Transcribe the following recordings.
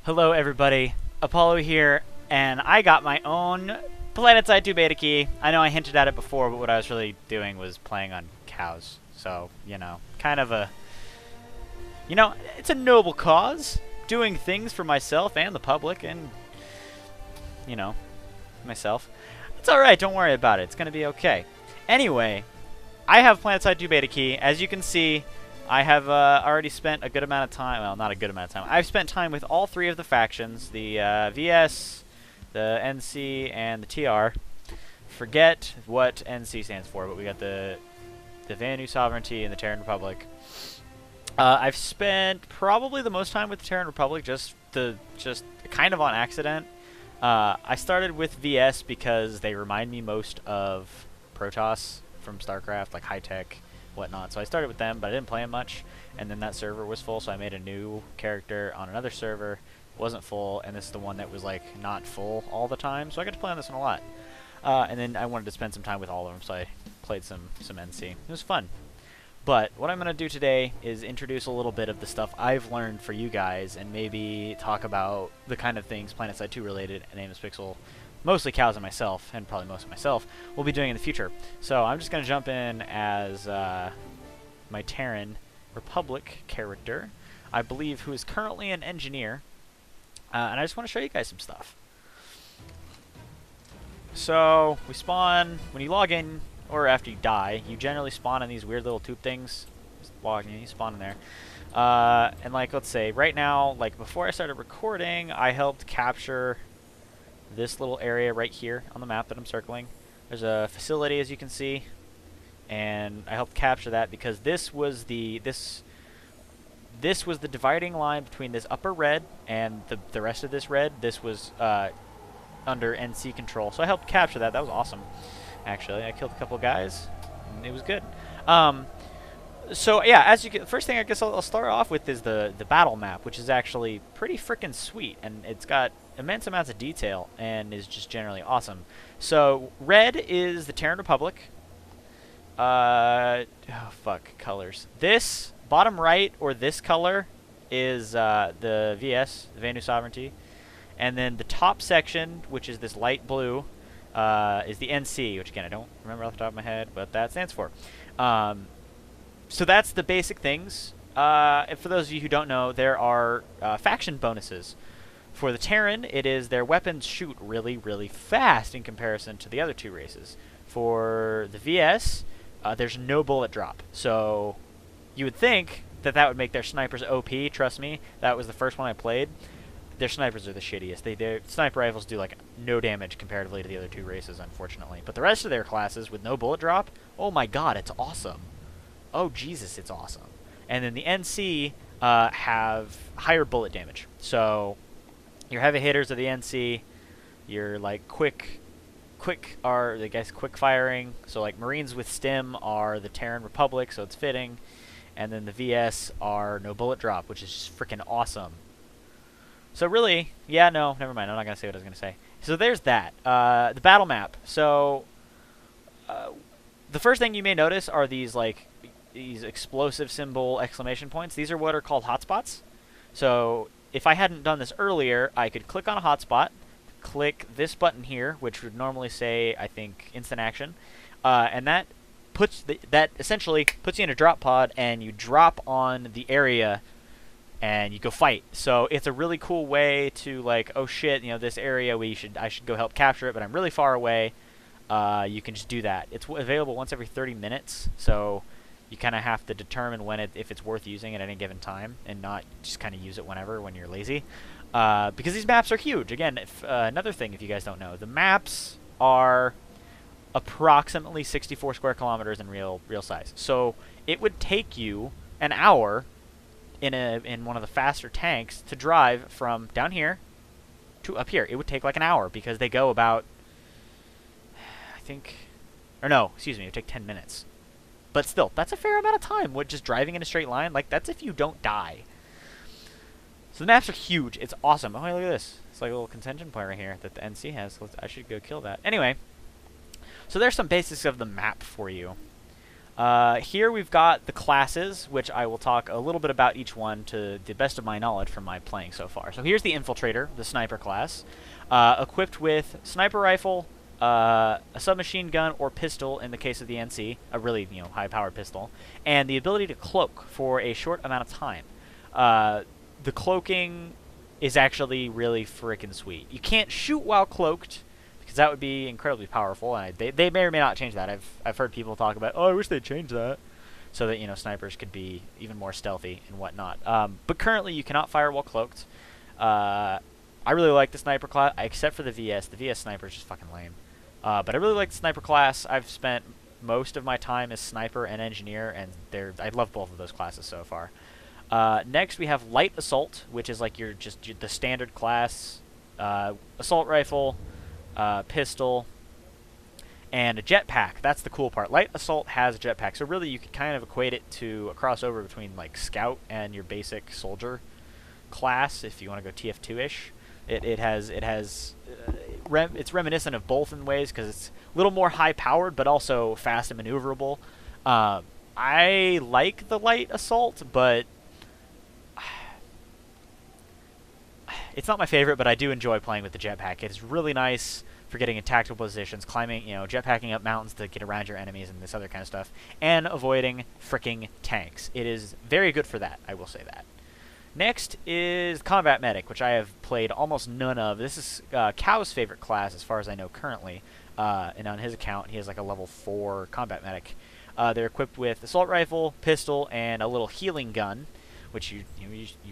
Hello everybody, Apollo here, and I got my own Planetside2 Beta key. I know I hinted at it before, but what I was really doing was playing on cows. So, kind of it's a noble cause, doing things for myself and the public and, myself. It's alright, don't worry about it, it's gonna be okay. Anyway, I have Planetside2 Beta key. As you can see, I have already spent a good amount of time. Well, not a good amount of time. I've spent time with all three of the factions: the VS, the NC, and the TR. Forget what NC stands for, but we got the Vanu Sovereignty and the Terran Republic. I've spent probably the most time with the Terran Republic, just kind of on accident. I started with VS because they remind me most of Protoss from StarCraft, like high tech, whatnot. So I started with them, but I didn't play them much, and then that server was full, so I made a new character on another server. It wasn't full, and this is the one that was like not full all the time, so I got to play on this one a lot. And then I wanted to spend some time with all of them, so I played some NC. It was fun. But what I'm going to do today is introduce a little bit of the stuff I've learned for you guys, and maybe talk about the kind of things Planetside 2 related and Amos Pixel, mostly cows and myself, and probably most of myself, will be doing in the future. So I'm just going to jump in as my Terran Republic character, I believe, who is currently an engineer, and I just want to show you guys some stuff. So we spawn, when you log in, or after you die, you generally spawn in these weird little tube things. Just log in, you spawn in there. And like, let's say, right now, like before I started recording, I helped capture this little area right here on the map that I'm circling. There's a facility, as you can see, and I helped capture that because this was the dividing line between this upper red and the rest of this red. This was under NC control, so I helped capture that. That was awesome. Actually, I killed a couple guys, and it was good. So yeah, as you get, first thing I guess I'll start off with is the battle map, which is actually pretty freaking sweet, and it's got immense amounts of detail and is just generally awesome. So red is the Terran Republic. Oh fuck, colors. This bottom right, or this color, is the VS, the Vanu Sovereignty, and then the top section, which is this light blue, is the NC, which again I don't remember off the top of my head, but that stands for. So that's the basic things. And for those of you who don't know, there are faction bonuses. For the Terran, it is their weapons shoot really, really fast in comparison to the other two races. For the VS, there's no bullet drop. So you would think that that would make their snipers OP. Trust me, that was the first one I played. Their snipers are the shittiest. Their sniper rifles do like no damage comparatively to the other two races, unfortunately. But the rest of their classes with no bullet drop, oh my god, it's awesome. Oh Jesus, it's awesome. And then the NC have higher bullet damage. So your heavy hitters are the NC. Your like quick are the guys quick firing. So like Marines with stim are the Terran Republic, so it's fitting. And then the VS are no bullet drop, which is just freaking awesome. So really, yeah, no, never mind. I'm not gonna say what I was gonna say. So there's that. The battle map. So the first thing you may notice are these explosive symbol exclamation points. These are what are called hotspots. So if I hadn't done this earlier, I could click on a hotspot, click this button here, which would normally say, I think, instant action, and that that essentially puts you in a drop pod, and you drop on the area, and you go fight. So it's a really cool way to like, oh shit, this area I should go help capture it, but I'm really far away. You can just do that. It's available once every 30 minutes, so you kind of have to determine if it's worth using at any given time, and not just kind of use it whenever when you're lazy. Because these maps are huge. Again, another thing, if you guys don't know, the maps are approximately 64 square kilometers in real size. So it would take you an hour in one of the faster tanks to drive from down here to up here. It would take like an hour because they go about, I think, or no, excuse me, it would take 10 minutes. But still, that's a fair amount of time with just driving in a straight line. Like, that's if you don't die. So the maps are huge. It's awesome. Oh, hey, look at this. It's like a little contention point right here that the NC has. I should go kill that. Anyway, so there's some basics of the map for you. Here we've got the classes, which I will talk a little bit about each one to the best of my knowledge from my playing so far. So here's the Infiltrator, the sniper class, equipped with sniper rifle, a submachine gun or pistol in the case of the NC, a really high-powered pistol, and the ability to cloak for a short amount of time. The cloaking is actually really freaking sweet. You can't shoot while cloaked, because that would be incredibly powerful, and they may or may not change that. I've heard people talk about, oh, I wish they'd change that, so that snipers could be even more stealthy and whatnot. But currently, you cannot fire while cloaked. I really like the sniper class, except for the VS. The VS sniper is just fucking lame. But I really like the sniper class. I've spent most of my time as sniper and engineer, and I love both of those classes so far. Next, we have light assault, which is like the standard class, assault rifle, pistol, and a jetpack. That's the cool part. Light assault has a jetpack, so really you could kind of equate it to a crossover between like scout and your basic soldier class, if you want to go TF2-ish. It's reminiscent of both in ways because it's a little more high-powered, but also fast and maneuverable. I like the light assault, but it's not my favorite, but I do enjoy playing with the jetpack. It's really nice for getting in tactical positions, climbing, jetpacking up mountains to get around your enemies and this other kind of stuff, and avoiding fricking tanks. It is very good for that, I will say that. Next is Combat Medic, which I have played almost none of. This is Cow's favorite class, as far as I know currently, and on his account, he has like a level 4 Combat Medic. They're equipped with assault rifle, pistol, and a little healing gun, which you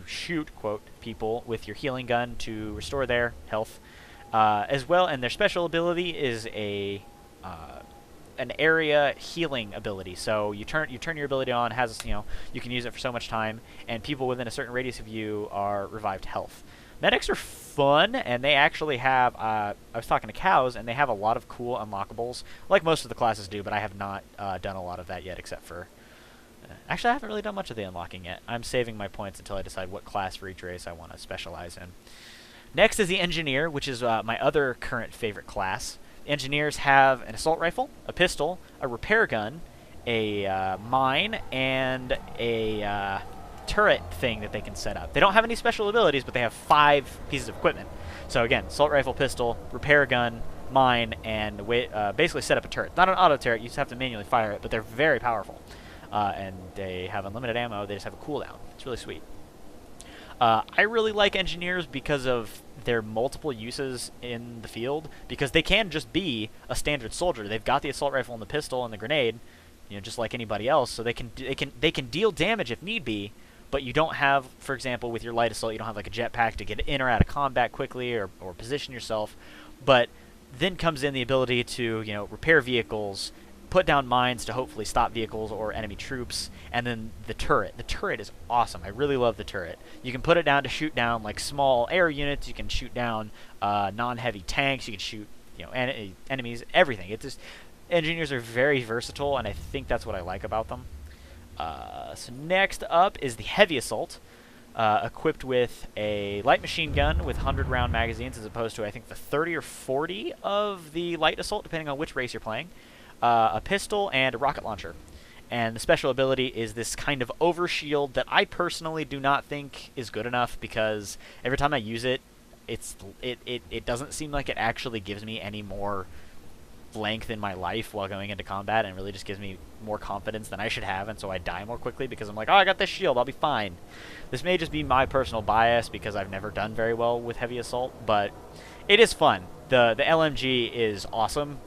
shoot, quote, people with your healing gun to restore their health, as well. And their special ability is an area healing ability. So you turn your ability on, you can use it for so much time, and people within a certain radius of you are revived health. Medics are fun, and they actually have, I was talking to Cows, and they have a lot of cool unlockables, like most of the classes do, but I have not done a lot of that yet, except for... actually, I haven't really done much of the unlocking yet. I'm saving my points until I decide what class for each race I want to specialize in. Next is the Engineer, which is my other current favorite class. Engineers have an assault rifle, a pistol, a repair gun, a mine, and a turret thing that they can set up. They don't have any special abilities, but they have 5 pieces of equipment. So again, assault rifle, pistol, repair gun, mine, and basically set up a turret. Not an auto turret, you just have to manually fire it, but they're very powerful. And they have unlimited ammo, they just have a cooldown. It's really sweet. I really like Engineers because of their multiple uses in the field, because they can just be a standard soldier. They've got the assault rifle and the pistol and the grenade, just like anybody else, so they can deal damage if need be, but you don't have, for example, with your light assault, you don't have like a jetpack to get in or out of combat quickly or position yourself. But then comes in the ability to, repair vehicles, put down mines to hopefully stop vehicles or enemy troops, and then the turret. The turret is awesome. I really love the turret. You can put it down to shoot down like small air units. You can shoot down non-heavy tanks. You can shoot enemies. Everything. It's just Engineers are very versatile, and I think that's what I like about them. So next up is the Heavy Assault, equipped with a light machine gun with 100-round magazines, as opposed to I think the 30 or 40 of the Light Assault, depending on which race you're playing. A pistol, and a rocket launcher. And the special ability is this kind of overshield that I personally do not think is good enough, because every time I use it, it doesn't seem like it actually gives me any more length in my life while going into combat, and really just gives me more confidence than I should have, and so I die more quickly because I'm like, oh, I got this shield, I'll be fine. This may just be my personal bias because I've never done very well with Heavy Assault, but it is fun. The LMG is awesome.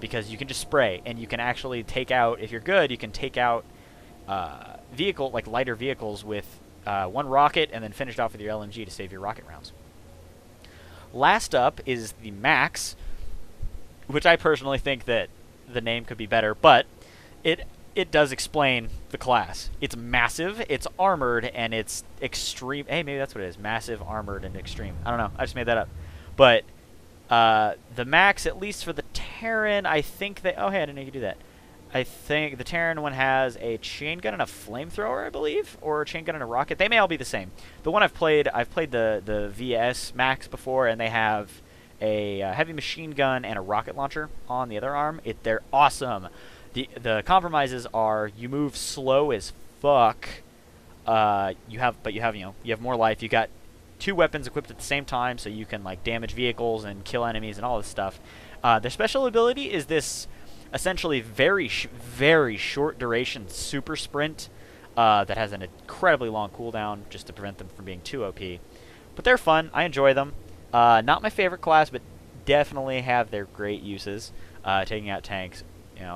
Because you can just spray, and you can actually take out, if you're good, you can take out lighter vehicles with one rocket, and then finish it off with your LMG to save your rocket rounds. Last up is the Max, which I personally think that the name could be better, but it does explain the class. It's massive, it's armored, and it's extreme. Hey, maybe that's what it is. Massive, armored, and extreme. I don't know. I just made that up. But the Max, at least for the Terran, I think they... Oh, hey, I didn't know you could do that. I think the Terran one has a chain gun and a flamethrower, I believe, or a chain gun and a rocket. They may all be the same. The one I've played the VS Max before, and they have a heavy machine gun and a rocket launcher on the other arm. They're awesome. The compromises are you move slow as fuck. You have more life. You got 2 weapons equipped at the same time, so you can like damage vehicles and kill enemies and all this stuff. Their special ability is this essentially very short duration super sprint that has an incredibly long cooldown just to prevent them from being too OP. But they're fun. I enjoy them. Not my favorite class, but definitely have their great uses. Taking out tanks,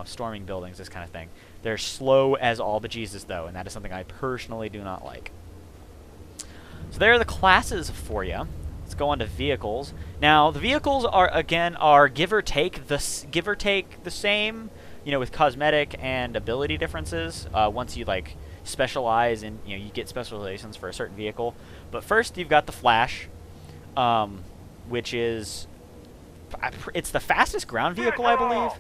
storming buildings, this kind of thing. They're slow as all bejesus, though, and that is something I personally do not like. So there are the classes for you. Let's go on to vehicles. Now, the vehicles are give or take the same, with cosmetic and ability differences. Once you like specialize in, you get specializations for a certain vehicle. But first, you've got the Flash, which is it's the fastest ground vehicle, I believe.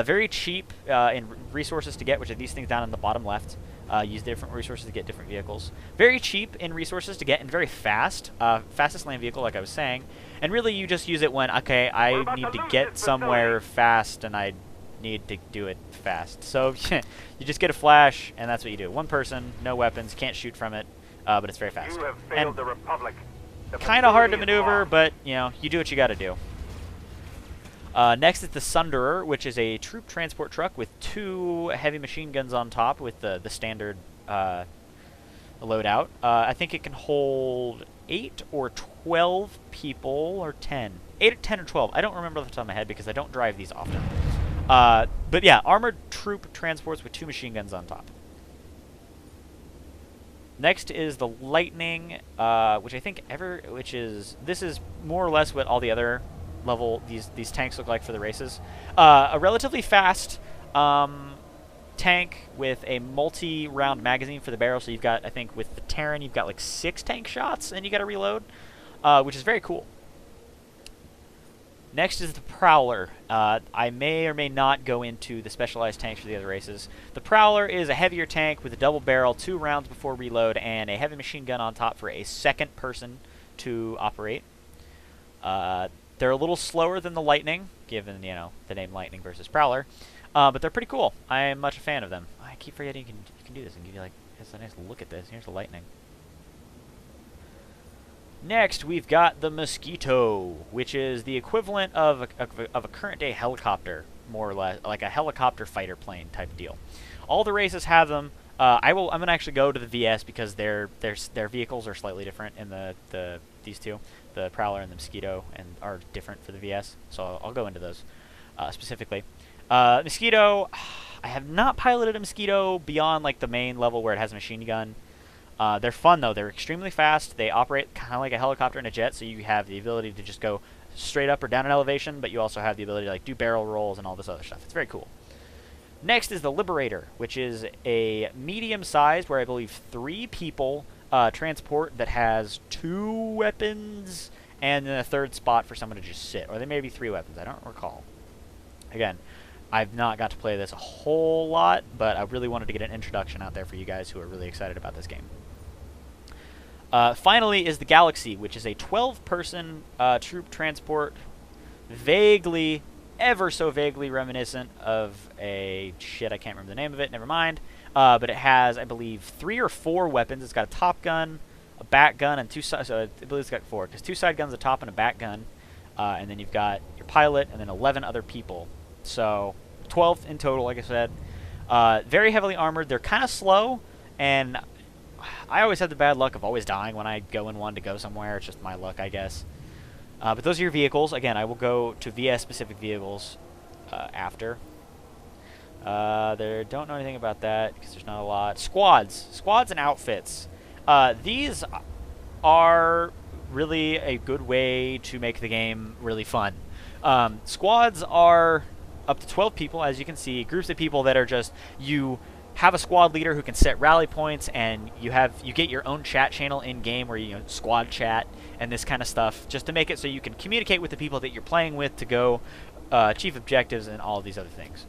Very cheap in resources to get, which are these things down in the bottom left. Use different resources to get different vehicles. Very cheap in resources to get and very fast. Fastest land vehicle, like I was saying. And really, you just use it when, okay, I need to get somewhere fast and I need to do it fast. So you just get a Flash, and that's what you do. One person, no weapons, can't shoot from it, but it's very fast. You have failed the Republic. Kind of hard to maneuver, but, you do what you got to do. Next is the Sunderer, which is a troop transport truck with 2 heavy machine guns on top with the standard loadout. I think it can hold 8 or 12 people, or 10. 8, 10, or 12. I don't remember off the top of my head because I don't drive these often. But yeah, armored troop transports with 2 machine guns on top. Next is the Lightning, which I think this is more or less what all the other level these tanks look like for the races. A relatively fast tank with a multi-round magazine for the barrel. So you've got, I think, with the Terran, you've got like 6 tank shots, and you got to reload, which is very cool. Next is the Prowler. I may or may not go into the specialized tanks for the other races. The Prowler is a heavier tank with a double barrel, 2 rounds before reload, and a heavy machine gun on top for a second person to operate. They're a little slower than the Lightning, given, the name Lightning versus Prowler. But they're pretty cool. I am much a fan of them. I keep forgetting you can do this and give you, it's a nice look at this. Here's the Lightning. Next, we've got the Mosquito, which is the equivalent of a current-day helicopter, more or less, like a helicopter fighter plane type deal. All the races have them. I'm going to actually go to the VS because their vehicles are slightly different in these two. The Prowler and the Mosquito are different for the VS, so I'll go into those specifically. Mosquito, I have not piloted a Mosquito beyond like the main level where it has a machine gun. They're fun though. They're extremely fast. They operate kind of like a helicopter and a jet, so you have the ability to just go straight up or down in elevation, but you also have the ability to like do barrel rolls and all this other stuff. It's very cool. Next is the Liberator, which is a medium-sized, where I believe 3 people transport that has 2 weapons and then a third spot for someone to just sit. Or there may be 3 weapons. I don't recall. Again, I've not got to play this a whole lot, but I really wanted to get an introduction out there for you guys who are really excited about this game. Finally is the Galaxy, which is a 12-person troop transport, vaguely, ever so vaguely reminiscent of I can't remember the name of it, never mind. But it has, I believe, 3 or 4 weapons. It's got a top gun, a back gun, and 2 side. So I believe it's got 4. Because 2 side guns, a top, and a back gun. And then you've got your pilot, and then 11 other people. So 12 in total, like I said. Very heavily armored. They're kind of slow, and I always have the bad luck of always dying when I go in one to go somewhere. It's just my luck, I guess. But those are your vehicles. Again, I will go to VS-specific vehicles after. Don't know anything about that because there's not a lot. Squads and outfits. These are really a good way to make the game really fun. Squads are up to 12 people, as you can see. Groups of people that are just, you have a squad leader who can set rally points, and you get your own chat channel in game where you squad chat and this kind of stuff, just to make it so you can communicate with the people that you're playing with to go achieve objectives and all of these other things.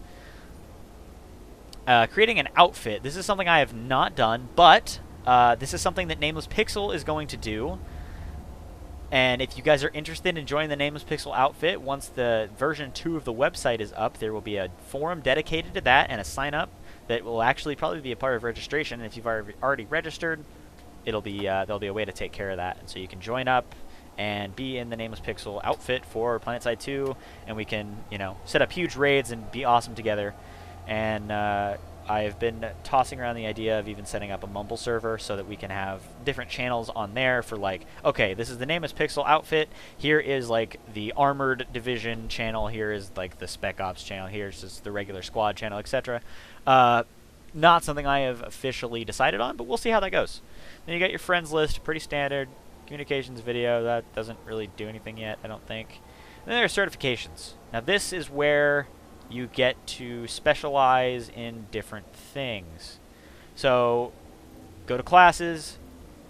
Creating an outfit. This is something I have not done, but this is something that Nameless Pixel is going to do. And if you guys are interested in joining the Nameless Pixel outfit, once the version 2 of the website is up, there will be a forum dedicated to that and a sign-up that will actually probably be a part of registration. And if you've already registered, it'll be there'll be a way to take care of that. And so you can join up and be in the Nameless Pixel outfit for Planetside 2, and we can, you know, set up huge raids and be awesome together. And I've been tossing around the idea of even setting up a Mumble server so that we can have different channels on there for, like, okay, this is the Nameless Pixel outfit. Here is, like, the Armored Division channel. Here is, like, the Spec Ops channel. Here's just the regular squad channel, etc. Not something I have officially decided on, but we'll see how that goes. Then you got your friends list, pretty standard. Communications video, that doesn't really do anything yet, I don't think. And then there are certifications. Now this is where you get to specialize in different things. So go to classes,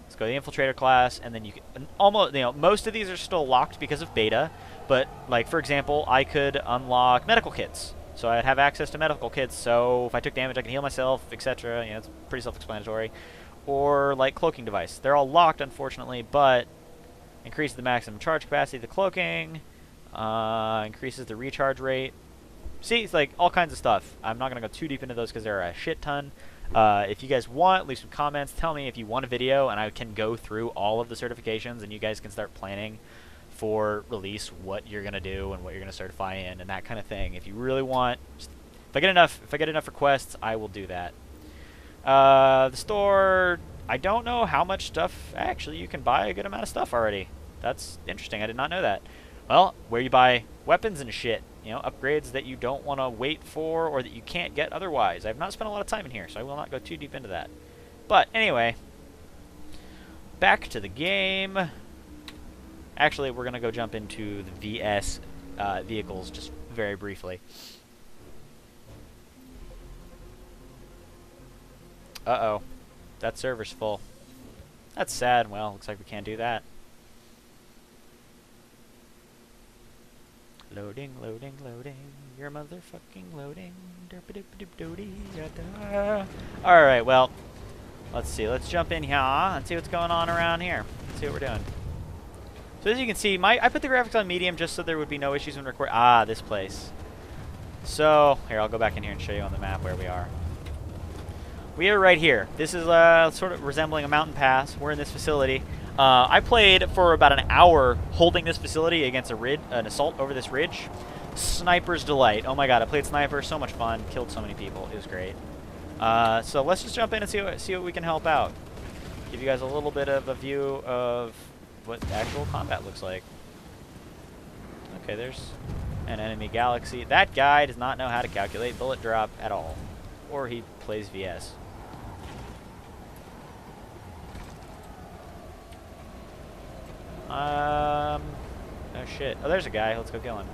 let's go to the infiltrator class, and then you can almost, you know, most of these are still locked because of beta, but like for example, I could unlock medical kits. So I'd have access to medical kits, so if I took damage I can heal myself, etc. You know, it's pretty self-explanatory. Or like cloaking device. They're all locked unfortunately, but increases the maximum charge capacity of the cloaking, increases the recharge rate. See, it's like all kinds of stuff. I'm not going to go too deep into those because there are a shit ton. If you guys want, leave some comments. Tell me if you want a video, and I can go through all of the certifications, and you guys can start planning for release what you're going to do and what you're going to certify in and that kind of thing. If you really want, just, if I get enough requests, I will do that. The store, I don't know how much stuff. Actually, you can buy a good amount of stuff already. That's interesting. I did not know that. Well, where you buy weapons and shit, you know, upgrades that you don't want to wait for or that you can't get otherwise. I've not spent a lot of time in here, so I will not go too deep into that. But anyway, back to the game. Actually, we're going to go jump into the VS vehicles just very briefly. Uh-oh. That server's full. That's sad. Well, looks like we can't do that. Loading, loading, loading. You're motherfucking loading. Alright, well, let's see. Let's jump in here and see what's going on around here. Let's see what we're doing. So as you can see, I put the graphics on medium just so there would be no issues when recording. Ah, this place. So, here, I'll go back in here and show you on the map where we are. We are right here. This is sort of resembling a mountain pass. We're in this facility. I played for about an hour holding this facility against an assault over this ridge. Sniper's delight. Oh my god, I played sniper. So much fun. Killed so many people. It was great. So let's just jump in and see what we can help out. Give you guys a little bit of a view of what actual combat looks like. Okay, there's an enemy galaxy. That guy does not know how to calculate bullet drop at all. Or he plays VS. Oh shit. Oh, there's a guy. Let's go kill him.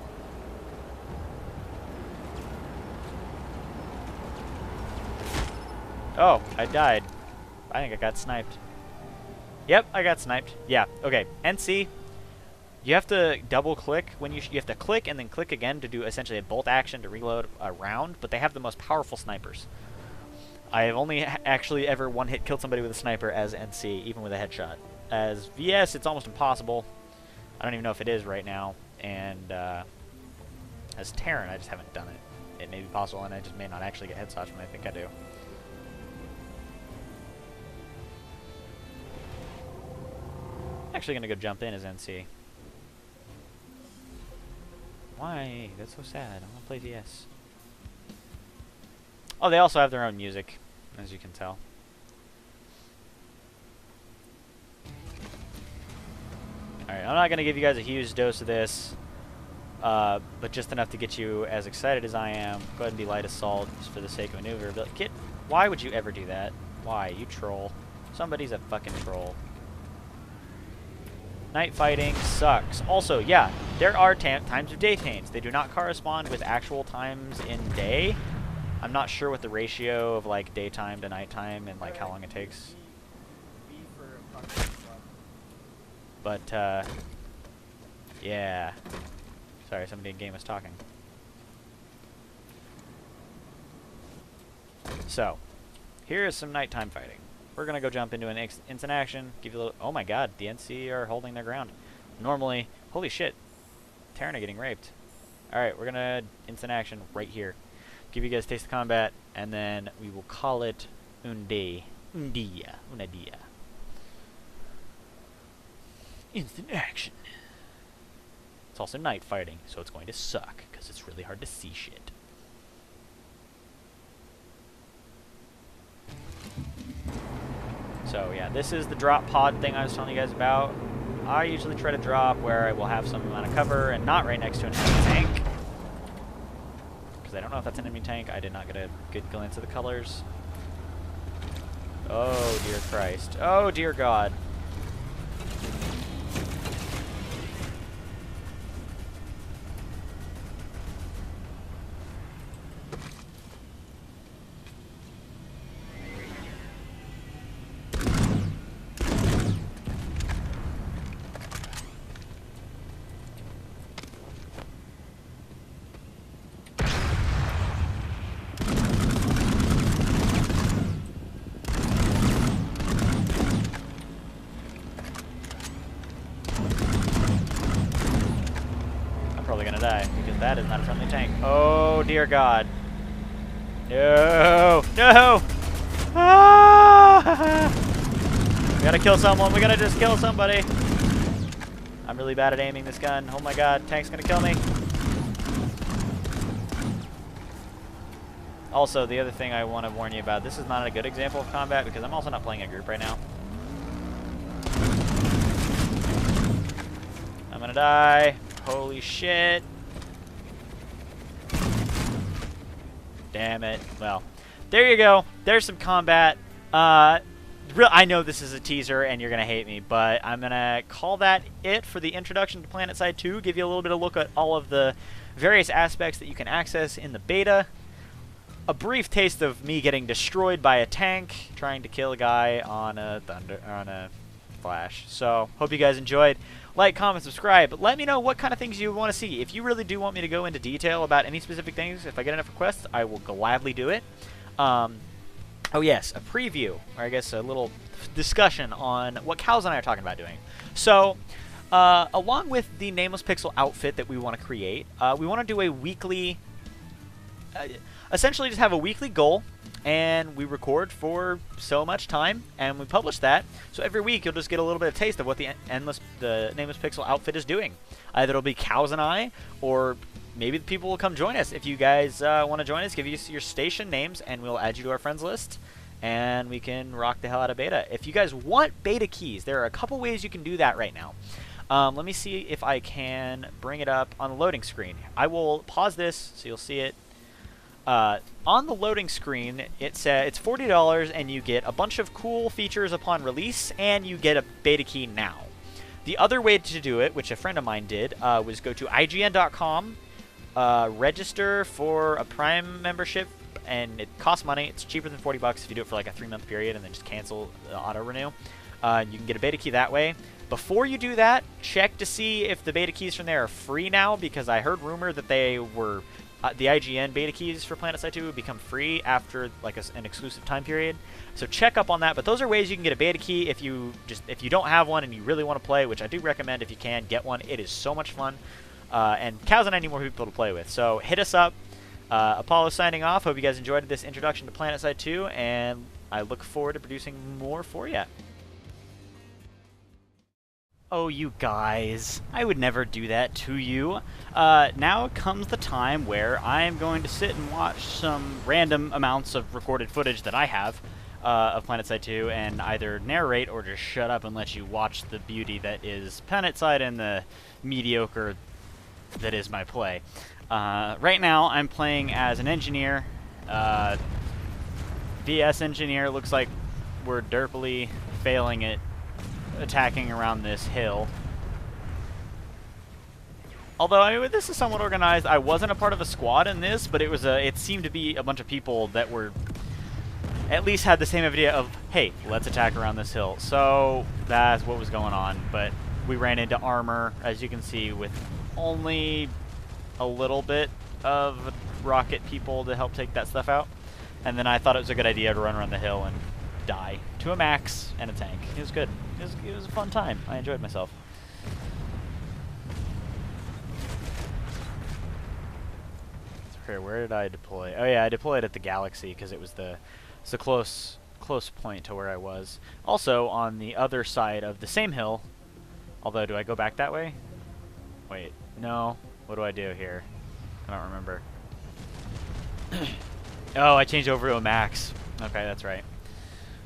Oh, I died. I think I got sniped. Yep, I got sniped. Yeah, okay. NC, you have to double click when you have to click and then click again to do essentially a bolt action to reload a round, but they have the most powerful snipers. I have only actually ever one-hit killed somebody with a sniper as NC, even with a headshot. As VS, it's almost impossible. I don't even know if it is right now. And as Terran, I just haven't done it. It may be possible, and I just may not actually get headshots when I think I do. Actually gonna go jump in as NC. Why? That's so sad. I wanna play VS. Oh, they also have their own music, as you can tell. Alright, I'm not gonna give you guys a huge dose of this, but just enough to get you as excited as I am. Go ahead and be light assault, just for the sake of maneuverability. Kid, why would you ever do that? Why? You troll. Somebody's a fucking troll. Night fighting sucks. Also, yeah, there are times of day tames. They do not correspond with actual times in day. I'm not sure what the ratio of like daytime to nighttime and like how long it takes. But yeah. Sorry, somebody in game was talking. So, here is some nighttime fighting. We're gonna go jump into an instant action. Give you a little. Oh my God, the NC are holding their ground. Normally, holy shit, Terran are getting raped. Alright, we're gonna instant action right here. Give you guys taste of combat, and then we will call it undia. Instant action. It's also night fighting, so it's going to suck, because it's really hard to see shit. So yeah, this is the drop pod thing I was telling you guys about. I usually try to drop where I will have some amount of cover and not right next to an enemy tank. Because I don't know if that's an enemy tank. I did not get a good glance of the colors. Oh dear Christ. Oh dear God. Die, because that is not a friendly tank. Oh dear God. No! No! Ah! We gotta kill someone. We gotta just kill somebody. I'm really bad at aiming this gun. Oh my God, tank's gonna kill me. Also, the other thing I want to warn you about, this is not a good example of combat because I'm also not playing a group right now. I'm gonna die. Holy shit. Damn it. Well, there you go. There's some combat. I know this is a teaser and you're going to hate me, but I'm going to call that it for the introduction to Planetside 2. Give you a little bit of a look at all of the various aspects that you can access in the beta. A brief taste of me getting destroyed by a tank trying to kill a guy on a flash. So, hope you guys enjoyed. Like, comment, subscribe. But let me know what kind of things you want to see. If you really do want me to go into detail about any specific things, if I get enough requests, I will gladly do it. Oh yes, a preview, or I guess a little discussion on what Cows and I are talking about doing. So, along with the Nameless Pixel outfit that we want to create, we want to do a weekly, essentially just have a weekly goal, and we record for so much time, and we publish that. So every week you'll just get a little bit of taste of what the Nameless Pixel outfit is doing. Either it'll be Cows and I, or maybe the people will come join us. If you guys want to join us, give us your station names, and we'll add you to our friends list, and we can rock the hell out of beta. If you guys want beta keys, there are a couple ways you can do that right now. Let me see if I can bring it up on the loading screen. I will pause this so you'll see it. On the loading screen, it's $40, and you get a bunch of cool features upon release, and you get a beta key now. The other way to do it, which a friend of mine did, was go to IGN.com, register for a Prime membership, and it costs money. It's cheaper than $40 if you do it for like a 3-month period and then just cancel the auto-renew. You can get a beta key that way. Before you do that, check to see if the beta keys from there are free now, because I heard rumor that they were... the IGN beta keys for Planetside 2 would become free after like an exclusive time period. So check up on that. But those are ways you can get a beta key if you don't have one and you really want to play, which I do recommend if you can get one. It is so much fun. And Cows and I need more people to play with. So hit us up. Apollo signing off. Hope you guys enjoyed this introduction to Planetside 2, and I look forward to producing more for you. Oh, you guys. I would never do that to you. Now comes the time where I am going to sit and watch some random amounts of recorded footage that I have of Planetside 2 and either narrate or just shut up and let you watch the beauty that is Planetside and the mediocre that is my play. Right now, I'm playing as an engineer. VS engineer. Looks like we're derpily failing at attacking around this hill. Although this is somewhat organized. I wasn't a part of a squad in this, but it seemed to be a bunch of people that were at least had the same idea of, hey, let's attack around this hill. So that's what was going on. But we ran into armor, as you can see, with only a little bit of rocket people to help take that stuff out. And then I thought it was a good idea to run around the hill and die to a max and a tank. It was good. It was a fun time. I enjoyed myself. Okay, where did I deploy? Oh yeah, I deployed at the Galaxy because it was it's a close point to where I was. Also, on the other side of the same hill, although, do I go back that way? Wait, no. What do I do here? I don't remember. Oh, I changed over to a max. Okay, that's right.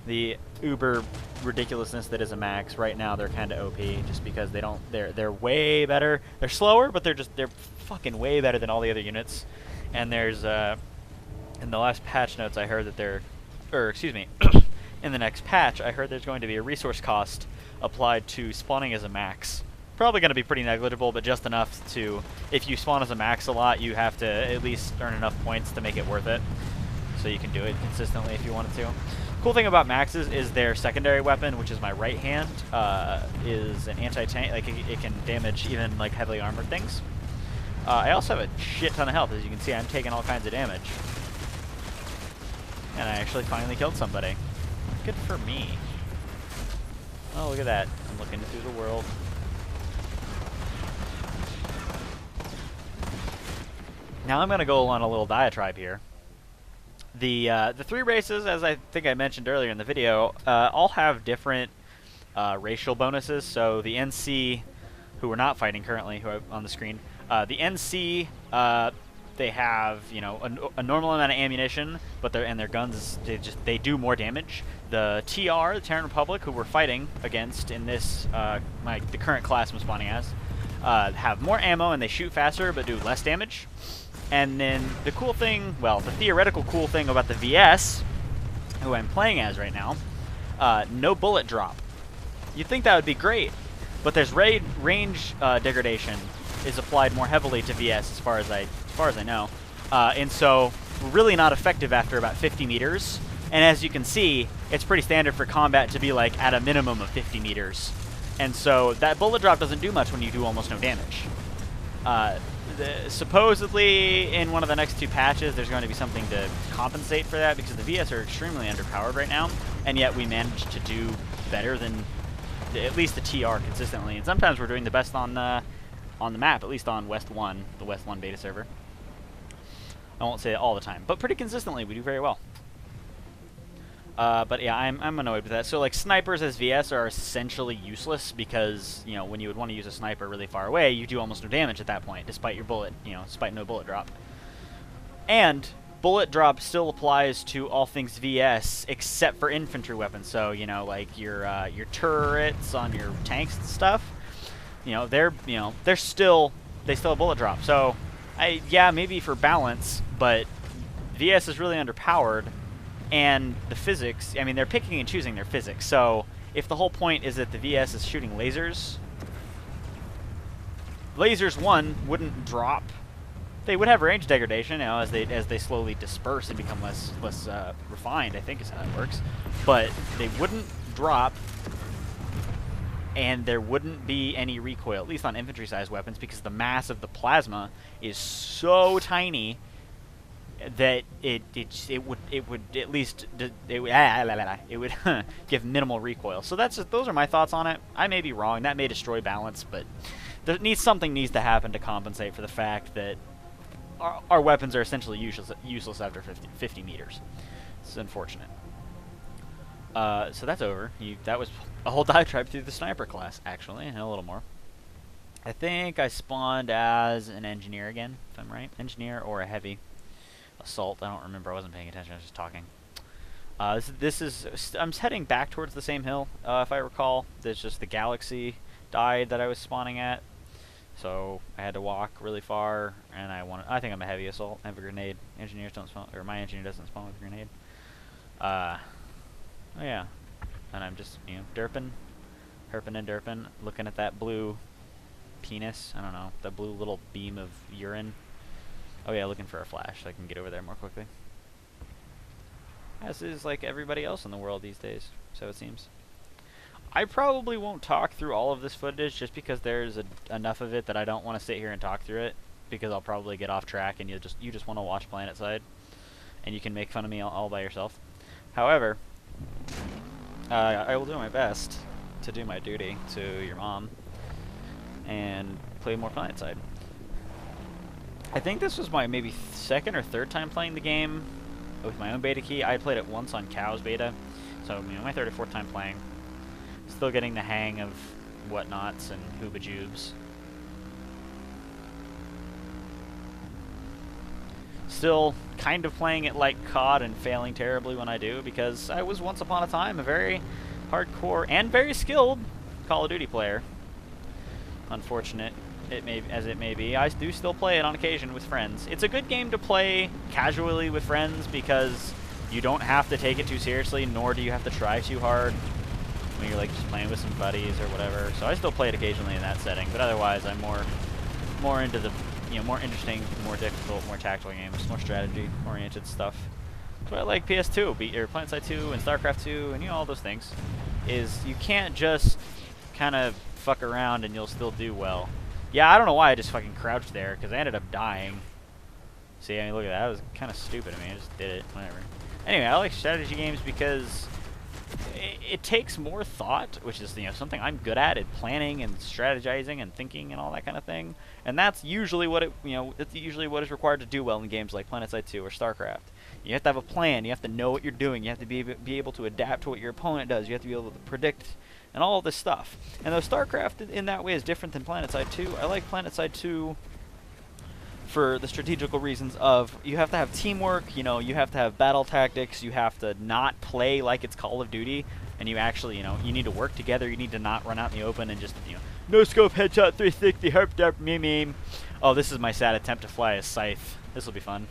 The uber ridiculousness that is a max. Right now, they're kind of OP just because they don't. They're way better. They're slower, but they're fucking way better than all the other units. And there's in the last patch notes, I heard that excuse me, in the next patch, I heard there's going to be a resource cost applied to spawning as a max. Probably going to be pretty negligible, but just enough to, if you spawn as a max a lot, you have to at least earn enough points to make it worth it. So you can do it consistently if you wanted to. Cool thing about maxes is their secondary weapon, which is my right hand, is an anti-tank. Like it can damage even like heavily armored things. I also have a shit ton of health, as you can see. I'm taking all kinds of damage. And I actually finally killed somebody. Good for me. Oh, look at that. I'm looking through the world. Now I'm going to go on a little diatribe here. The three races, as I think I mentioned earlier in the video, all have different racial bonuses. So the NC, who we're not fighting currently, who are on the screen, the NC, they have, you know, a normal amount of ammunition, but their guns, they do more damage. The TR, the Terran Republic, who we're fighting against in this the current class I'm spawning as, have more ammo and they shoot faster but do less damage. And then the cool thing, well, the theoretical cool thing about the VS, who I'm playing as right now, no bullet drop. You'd think that would be great, but there's range degradation is applied more heavily to VS as far as I know, and so we're really not effective after about 50 meters. And as you can see, it's pretty standard for combat to be like at a minimum of 50 meters, and so that bullet drop doesn't do much when you do almost no damage. Supposedly in one of the next two patches there's going to be something to compensate for that, because the VS are extremely underpowered right now, and yet we managed to do better than at least the TR consistently, and sometimes we're doing the best on the map, at least on West 1, the West 1 beta server. I won't say it all the time, but pretty consistently we do very well. But yeah, I'm annoyed with that. So like snipers as VS are essentially useless because, you know, when you would want to use a sniper really far away, you do almost no damage at that point, despite your bullet, you know, despite no bullet drop. And bullet drop still applies to all things VS except for infantry weapons. So, you know, like your turrets on your tanks and stuff. You know, they still have bullet drop. So, yeah, maybe for balance, but VS is really underpowered, and the physics, I mean, they're picking and choosing their physics. So, if the whole point is that the VS is shooting lasers, lasers, one, wouldn't drop. They would have range degradation, you know, as they slowly disperse and become less refined, I think is how it works. But they wouldn't drop, and there wouldn't be any recoil, at least on infantry-sized weapons, because the mass of the plasma is so tiny that it would at least it would give minimal recoil. So those are my thoughts on it. I may be wrong. That may destroy balance, but something needs to happen to compensate for the fact that our weapons are essentially useless after 50 meters. It's unfortunate. So that's over. That was a whole diatribe through the sniper class, actually, and a little more. I think I spawned as an engineer again, if I'm right. Engineer or a heavy assault. I don't remember. I wasn't paying attention. I was just talking. I'm heading back towards the same hill, if I recall. There's just the Galaxy died that I was spawning at, so I had to walk really far. And I think I'm a heavy assault. I have a grenade. Engineers don't spawn, or my engineer doesn't spawn with a grenade. Oh yeah, and I'm just, you know, herping and derping, looking at that blue penis. I don't know, that blue little beam of urine. Oh yeah, looking for a flash so I can get over there more quickly. As is like everybody else in the world these days, so it seems. I probably won't talk through all of this footage just because there's enough of it that I don't want to sit here and talk through it, because I'll probably get off track and you just want to watch Planetside, and you can make fun of me all by yourself. However, I will do my best to do my duty to your mom and play more Planetside. I think this was my maybe second or third time playing the game with my own beta key. I played it once on Cow's beta, so my third or fourth time playing. Still getting the hang of whatnots and hoobajubes. Still kind of playing it like COD and failing terribly when I do, because I was once upon a time a very hardcore and very skilled Call of Duty player. Unfortunate as it may be, I do still play it on occasion with friends. It's a good game to play casually with friends because you don't have to take it too seriously, nor do you have to try too hard when you're like just playing with some buddies or whatever. So I still play it occasionally in that setting, but otherwise I'm more into the more interesting, more difficult, more tactical games, more strategy-oriented stuff. That's why I like PS2, or Planetside 2 and StarCraft 2 and all those things, is you can't just kind of fuck around and you'll still do well. Yeah, I don't know why I just fucking crouched there, because I ended up dying. See, I mean, look at that. That was kind of stupid of me. I just did it. Whatever. Anyway, I like strategy games because it takes more thought, which is something I'm good at planning and strategizing and thinking and all that kind of thing. And that's usually what it's usually what is required to do well in games like Planetside 2 or StarCraft. You have to have a plan. You have to know what you're doing. You have to be able to adapt to what your opponent does. You have to be able to predict and all this stuff. And though StarCraft in that way is different than Planetside 2, I like Planetside 2 for the strategical reasons of you have to have teamwork, you have to have battle tactics, you have to not play like it's Call of Duty, and you actually, you need to work together, you need to not run out in the open and just, no scope, headshot, 360, herp, derp, meme. Oh, this is my sad attempt to fly a scythe. This will be fun.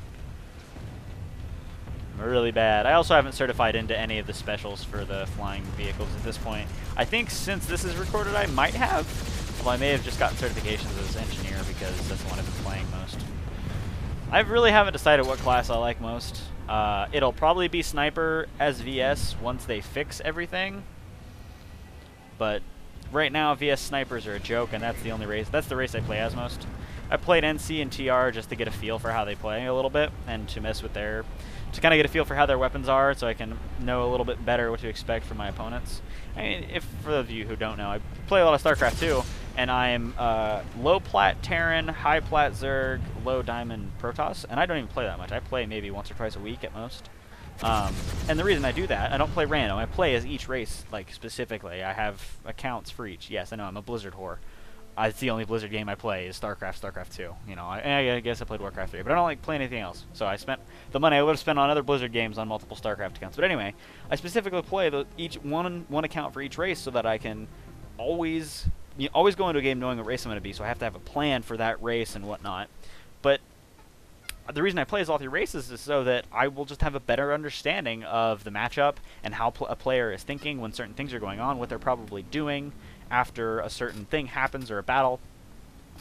Really bad. I also haven't certified into any of the specials for the flying vehicles at this point. I think since this is recorded, I might have. Well, I may have just gotten certifications as engineer because that's the one I've been playing most. I really haven't decided what class I like most. It'll probably be sniper as VS once they fix everything. But right now, VS snipers are a joke, and that's the only race. That's the race I play as most. I played NC and TR just to get a feel for how they play a little bit, and to mess with to kind of get a feel for how their weapons are, so I can know a little bit better what to expect from my opponents. I mean, for those of you who don't know, I play a lot of StarCraft 2, and I'm low plat Terran, high plat Zerg, low diamond Protoss, and I don't even play that much. I play maybe once or twice a week at most. And the reason I do that, I don't play random. I play as each race, like, specifically. I have accounts for each. Yes, I know, I'm a Blizzard whore. It's the only Blizzard game I play is StarCraft, StarCraft 2. I guess I played Warcraft 3, but I don't like playing anything else. So I spent the money I would have spent on other Blizzard games on multiple StarCraft accounts. But anyway, I specifically play each one account for each race so that I can always go into a game knowing what race I'm going to be. So I have to have a plan for that race and whatnot. But the reason I play as all three races is so that I will just have a better understanding of the matchup and how a player is thinking when certain things are going on, what they're probably doing after a certain thing happens or a battle. A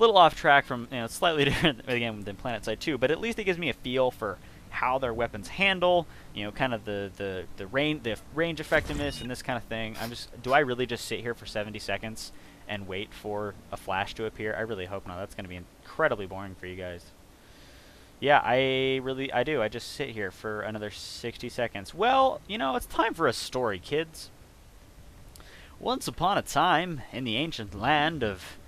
little off track from, slightly different again than Planetside 2, but at least it gives me a feel for how their weapons handle, kind of the range effectiveness and this kind of thing. Do I really just sit here for 70 seconds and wait for a flash to appear? I really hope not. That's going to be incredibly boring for you guys. Yeah, I do. I just sit here for another 60 seconds. Well, it's time for a story, kids. Once upon a time, in the ancient land of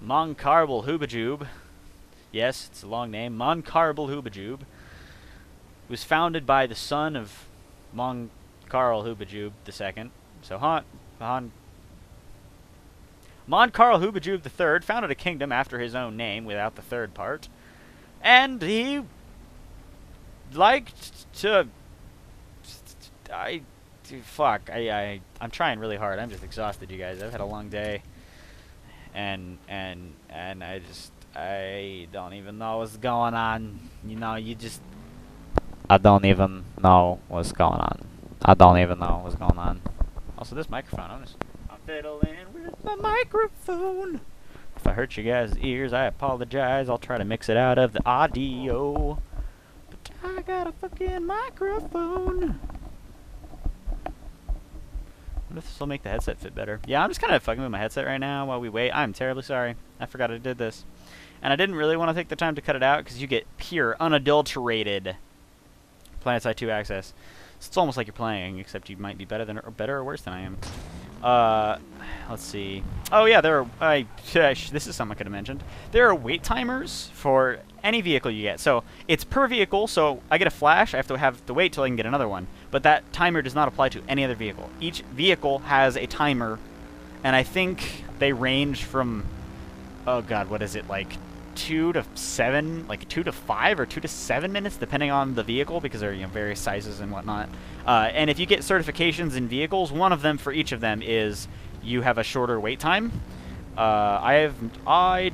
Monkarbel Hoobajube, yes, it's a long name, Monkarbel Hoobajube, was founded by the son of Monkarl Hoobajube II. So Monkarl Hoobajube III founded a kingdom after his own name without the third part, and he liked to... I'm trying really hard. I'm just exhausted, you guys. I've had a long day, and I don't even know what's going on. I don't even know what's going on. Also, this microphone, I'm fiddling with my microphone. If I hurt you guys' ears, I apologize. I'll try to mix it out of the audio. But I got a fucking microphone. This will make the headset fit better. Yeah, I'm just kind of fucking with my headset right now while we wait. I'm terribly sorry. I forgot I did this. And I didn't really want to take the time to cut it out because you get pure, unadulterated Planetside 2 access. So it's almost like you're playing, except you might be better or worse than I am. Let's see. Oh yeah, there are. This is something I could have mentioned. There are wait timers for any vehicle you get. So it's per vehicle. So I get a flash, I have to wait till I can get another one. But that timer does not apply to any other vehicle. Each vehicle has a timer, and I think they range from, oh god, what is it, like 2 to 7, like 2 to 5 or 2 to 7 minutes, depending on the vehicle, because there are various sizes and whatnot. And if you get certifications in vehicles, one of them for each of them is you have a shorter wait time. I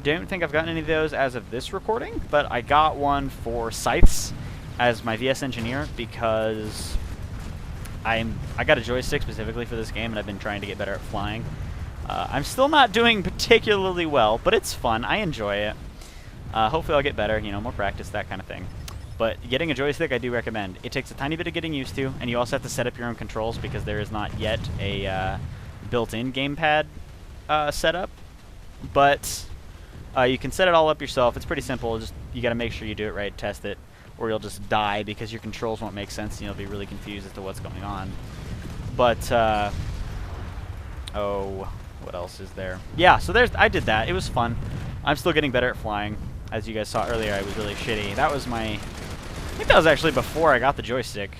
don't think I've gotten any of those as of this recording, but I got one for scythes as my VS engineer because I got a joystick specifically for this game, and I've been trying to get better at flying. I'm still not doing particularly well, but it's fun. I enjoy it. Hopefully I'll get better, you know, more practice, that kind of thing. But getting a joystick I do recommend. It takes a tiny bit of getting used to, and you also have to set up your own controls because there is not yet a built-in gamepad setup. But you can set it all up yourself. It's pretty simple. Just you got to make sure you do it right, test it, or you'll just die because your controls won't make sense and you'll be really confused as to what's going on. But oh, what else is there? Yeah, so I did that. It was fun. I'm still getting better at flying. As you guys saw earlier, I was really shitty. That was I think that was actually before I got the joystick.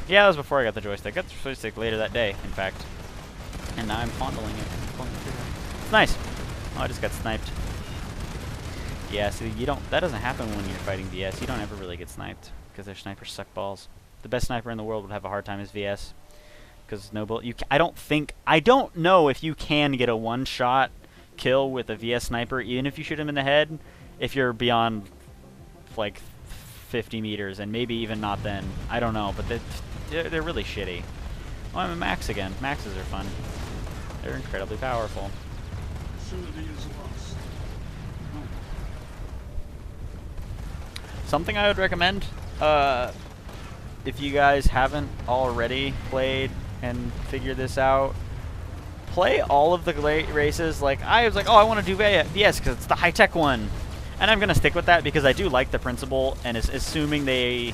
Yeah, that was before I got the joystick. I got the joystick later that day, in fact. And now I'm fondling it. It's nice. Oh, I just got sniped. Yeah, so that doesn't happen when you're fighting VS. You don't ever really get sniped, because their snipers suck balls. The best sniper in the world would have a hard time as VS. Because no bullet. I don't know if you can get a one-shot kill with a VS sniper, even if you shoot him in the head, if you're beyond like 50 meters, and maybe even not then. I don't know, but they're really shitty. Oh, I'm a Max again. Maxes are fun. They're incredibly powerful. Something I would recommend, if you guys haven't already played and figured this out, play all of the races. Like, I was like, oh, I want to do VS because it's the high-tech one. And I'm going to stick with that because I do like the principle, and assuming they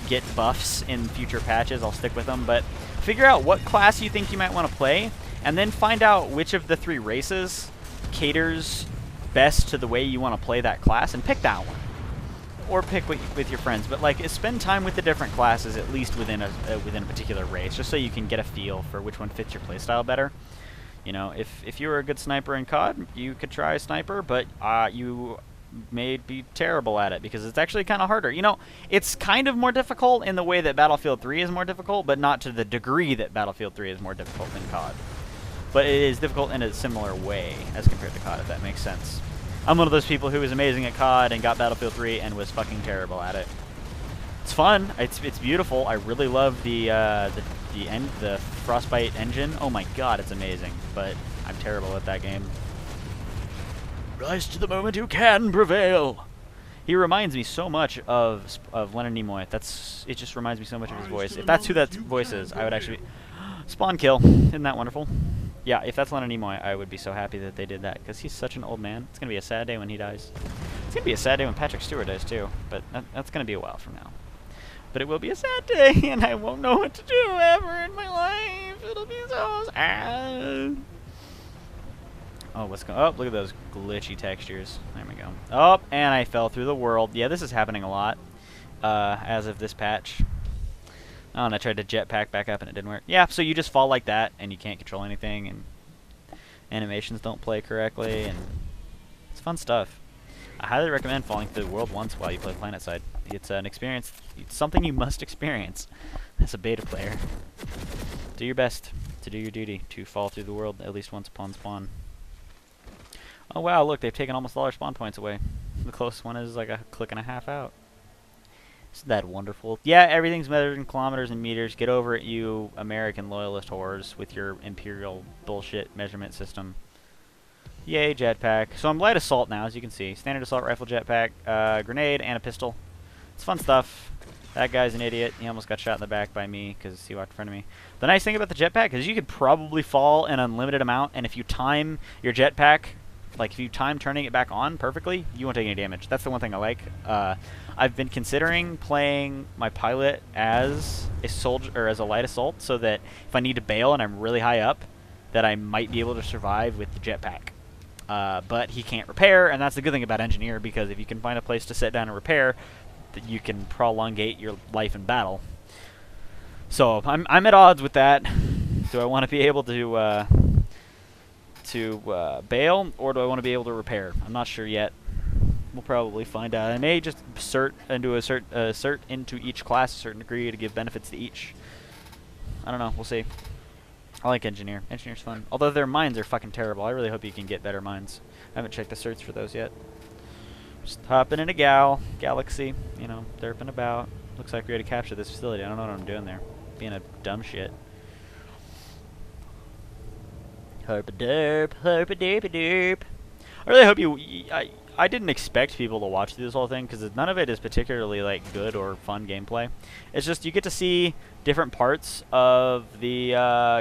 get buffs in future patches, I'll stick with them. But figure out what class you think you might want to play, and then find out which of the 3 races caters best to the way you want to play that class, and pick that one. Or pick with your friends, but like spend time with the different classes at least within a particular race, just so you can get a feel for which one fits your playstyle better. You know, if you were a good sniper in COD, you could try sniper, but you may be terrible at it because it's actually kind of harder. You know, it's kind of more difficult in the way that Battlefield 3 is more difficult, but not to the degree that Battlefield 3 is more difficult than COD. But it is difficult in a similar way as compared to COD, if that makes sense. I'm one of those people who was amazing at COD and got Battlefield 3 and was fucking terrible at it. It's fun. It's beautiful. I really love the Frostbite engine. Oh my god, it's amazing. But I'm terrible at that game. Rise to the moment you can prevail. He reminds me so much of Leonard Nimoy. It just reminds me so much of his voice. If that's who that voice is, I would actually spawn kill. Isn't that wonderful? Yeah, if that's Leonard Nimoy, I would be so happy that they did that, because he's such an old man. It's going to be a sad day when he dies. It's going to be a sad day when Patrick Stewart dies, too, but that's going to be a while from now. But it will be a sad day, and I won't know what to do ever in my life. It'll be so sad. Oh, what's going on? Oh, look at those glitchy textures. There we go. Oh, and I fell through the world. Yeah, this is happening a lot as of this patch. Oh, and I tried to jetpack back up and it didn't work. Yeah, so you just fall like that and you can't control anything, and animations don't play correctly, and it's fun stuff. I highly recommend falling through the world once while you play Planetside. It's an experience. It's something you must experience as a beta player. Do your best to do your duty to fall through the world at least once upon spawn. Oh wow, look, they've taken almost all our spawn points away. The closest one is like a click and a half out. Isn't that wonderful? Yeah, everything's measured in kilometers and meters. Get over it, you American loyalist whores, with your imperial bullshit measurement system. Yay, jetpack. So I'm light assault now, as you can see. Standard assault rifle, jetpack, grenade, and a pistol. It's fun stuff. That guy's an idiot. He almost got shot in the back by me because he walked in front of me. The nice thing about the jetpack is you could probably fall an unlimited amount, and if you time your jetpack Like if you time turning it back on perfectly, you won't take any damage. That's the one thing I like. I've been considering playing my pilot as a soldier or as a light assault, so that if I need to bail and I'm really high up, that I might be able to survive with the jetpack. But he can't repair, and that's the good thing about engineer, because if you can find a place to sit down and repair, that you can prolongate your life in battle. So I'm at odds with that. Do I want to be able to bail, or do I want to be able to repair? I'm not sure yet. We'll probably find out. I may just cert into each class a certain degree to give benefits to each. I don't know. We'll see. I like engineer. Engineer's fun. Although their mines are fucking terrible. I really hope you can get better mines. I haven't checked the certs for those yet. Just hopping in a galaxy, you know, derping about. Looks like we're going to capture this facility. I don't know what I'm doing there. Being a dumb shit. Herp-a-derp, herp-a-derp-a-derp. I really hope I didn't expect people to watch this whole thing, because none of it is particularly like good or fun gameplay. It's just you get to see different parts of the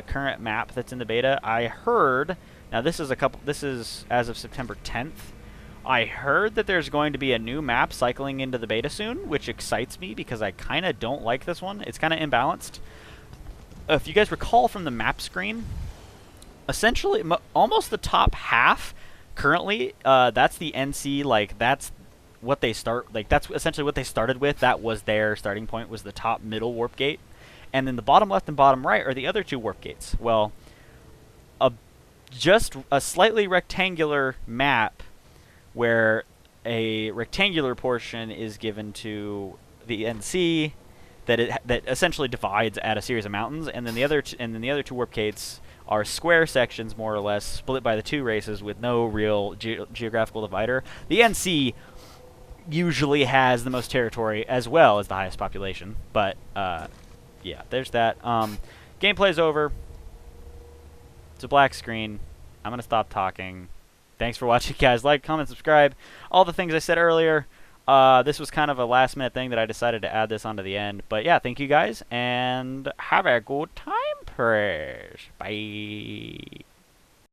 current map that's in the beta. I heard, now this is as of September 10th. I heard that there's going to be a new map cycling into the beta soon, which excites me because I kind of don't like this one. It's kind of imbalanced. If you guys recall from the map screen, essentially almost the top half currently, that's the NC, like that's what they start, like that's essentially what they started with. That was their starting point, was the top middle warp gate, and then the bottom left and bottom right are the other two warp gates. Well, just a slightly rectangular map where a rectangular portion is given to the NC that essentially divides at a series of mountains, and then the other two warp gates are square sections, more or less, split by the two races with no real geographical divider. The NC usually has the most territory as well as the highest population, but yeah, there's that. Gameplay's over. It's a black screen. I'm gonna stop talking. Thanks for watching, guys. Like, comment, subscribe. All the things I said earlier. This was kind of a last-minute thing that I decided to add this onto the end. But yeah, thank you guys, and have a good time, press. Bye.